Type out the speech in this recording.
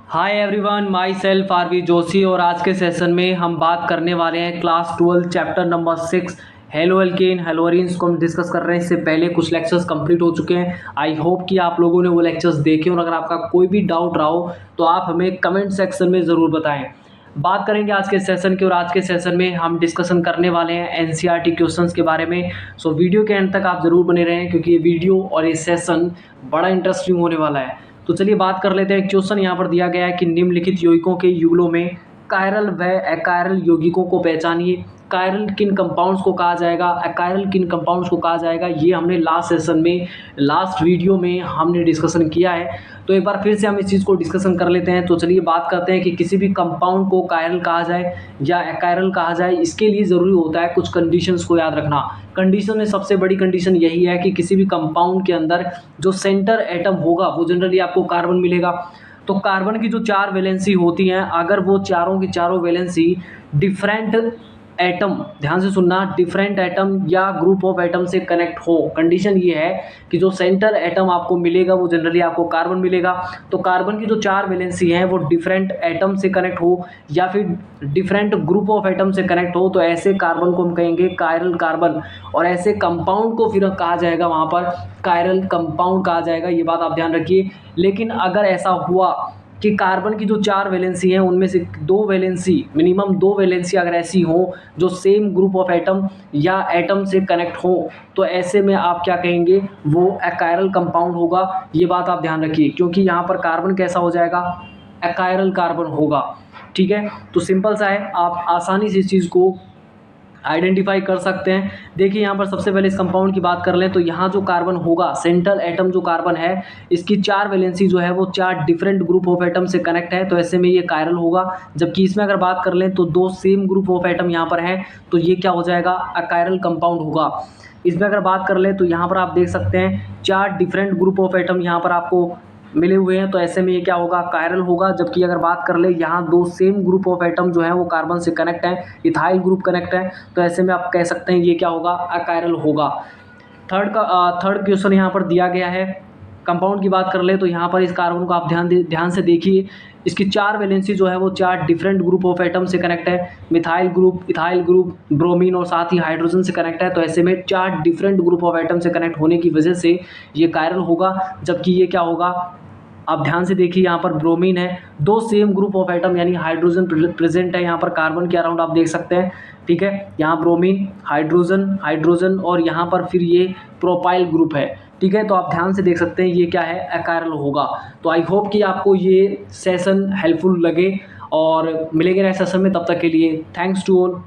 Hi everyone, my self Aarvi Joshi. और आज के सेशन में हम बात करने वाले हैं class 12 chapter number 6 halo alkane haloarenes को हम डिस्कस कर रहे हैं। इससे पहले कुछ लेक्चर्स कंप्लीट हो चुके हैं। आई होप कि आप लोगों ने वो लेक्चर्स देखे और अगर आपका कोई भी डाउट रहा हो तो आप हमें कमेंट सेक्शन में ज़रूर बताएं। बात करेंगे आज के सेशन की और आज के सेशन में हम डिस्कशन करने वाले हैं एनसीईआरटी क्वेश्चंस के बारे में। सो वीडियो के एंड तक आप ज़रूर बने रहें क्योंकि ये वीडियो और ये सेशन बड़ा इंटरेस्टिंग होने वाला है। तो चलिए बात कर लेते हैं। क्वेश्चन यहाँ पर दिया गया है कि निम्नलिखित यौगिकों के युगलों में कायरल व अकायरल यौगिकों को पहचानिए। कायरल किन कंपाउंड्स को कहा जाएगा, अकायरल किन कंपाउंड्स को कहा जाएगा, ये हमने लास्ट सेशन में लास्ट वीडियो में हमने डिस्कशन किया है। तो एक बार फिर से हम इस चीज़ को डिस्कशन कर लेते हैं। तो चलिए बात करते हैं कि किसी भी कंपाउंड को कायरल कहा जाए या अकायरल कहा जाए, इसके लिए ज़रूरी होता है कुछ कंडीशंस को याद रखना। कंडीशन में सबसे बड़ी कंडीशन यही है कि किसी भी कंपाउंड के अंदर जो सेंटर एटम होगा वो जनरली आपको कार्बन मिलेगा। तो कार्बन की जो 4 वैलेंसी होती हैं, अगर वो चारों की चारों वैलेंसी डिफरेंट एटम, ध्यान से सुनना, डिफरेंट एटम या ग्रुप ऑफ एटम से कनेक्ट हो, कंडीशन ये है कि जो सेंटर एटम आपको मिलेगा वो जनरली आपको कार्बन मिलेगा। तो कार्बन की जो 4 वैलेंसी हैं वो डिफरेंट एटम से कनेक्ट हो या फिर डिफरेंट ग्रुप ऑफ एटम से कनेक्ट हो, तो ऐसे कार्बन को हम कहेंगे कायरल कार्बन। और ऐसे कंपाउंड को फिर कहा जाएगा वहाँ पर कायरल कंपाउंड कहा जाएगा। ये बात आप ध्यान रखिए। लेकिन अगर ऐसा हुआ कि कार्बन की जो 4 वैलेंसी हैं उनमें से 2 वैलेंसी, मिनिमम 2 वैलेंसी अगर ऐसी हो जो सेम ग्रुप ऑफ एटम या एटम से कनेक्ट हो, तो ऐसे में आप क्या कहेंगे, वो अकायरल कंपाउंड होगा। ये बात आप ध्यान रखिए क्योंकि यहाँ पर कार्बन कैसा हो जाएगा, अकायरल कार्बन होगा। ठीक है, तो सिंपल सा है, आप आसानी से इस चीज़ को आइडेंटिफाई कर सकते हैं। देखिए यहाँ पर सबसे पहले इस कंपाउंड की बात कर लें तो यहाँ जो कार्बन होगा, सेंट्रल एटम जो कार्बन है, इसकी 4 वैलेंसी जो है वो 4 डिफरेंट ग्रुप ऑफ एटम से कनेक्ट है, तो ऐसे में ये कायरल होगा। जबकि इसमें अगर बात कर लें तो 2 सेम ग्रुप ऑफ एटम यहाँ पर है, तो ये क्या हो जाएगा, अकायरल कंपाउंड होगा। इसमें अगर बात कर लें तो यहाँ पर आप देख सकते हैं 4 डिफरेंट ग्रुप ऑफ एटम यहाँ पर आपको मिले हुए हैं, तो ऐसे में ये क्या होगा, कायरल होगा। जबकि अगर बात कर ले यहाँ 2 सेम ग्रुप ऑफ एटम जो है वो कार्बन से कनेक्ट है, इथाइल ग्रुप कनेक्ट है, तो ऐसे में आप कह सकते हैं ये क्या होगा, अकायरल होगा। थर्ड क्वेश्चन यहाँ पर दिया गया है, कंपाउंड की बात कर ले तो यहाँ पर इस कार्बन को आप ध्यान से देखिए। इसकी 4 वैलेंसी जो है वो 4 डिफरेंट ग्रुप ऑफ एटम से कनेक्ट है, methyl group, ethyl group, bromine और साथ ही हाइड्रोजन से कनेक्ट है, तो ऐसे में 4 डिफरेंट ग्रुप ऑफ एटम से कनेक्ट होने की वजह से ये कायरल होगा। जबकि ये क्या होगा, आप ध्यान से देखिए, यहाँ पर ब्रोमीन है, 2 सेम ग्रुप ऑफ एटम यानी हाइड्रोजन प्रेजेंट है यहाँ पर कार्बन के अराउंड, आप देख सकते हैं। ठीक है, यहाँ ब्रोमीन, हाइड्रोजन और यहाँ पर फिर ये प्रोपाइल ग्रुप है। ठीक है, तो आप ध्यान से देख सकते हैं ये क्या है, अकायरल होगा। तो आई होप कि आपको ये सेशन हेल्पफुल लगे और मिलेंगे नेक्स्ट सेशन में। तब तक के लिए थैंक्स टू ऑल।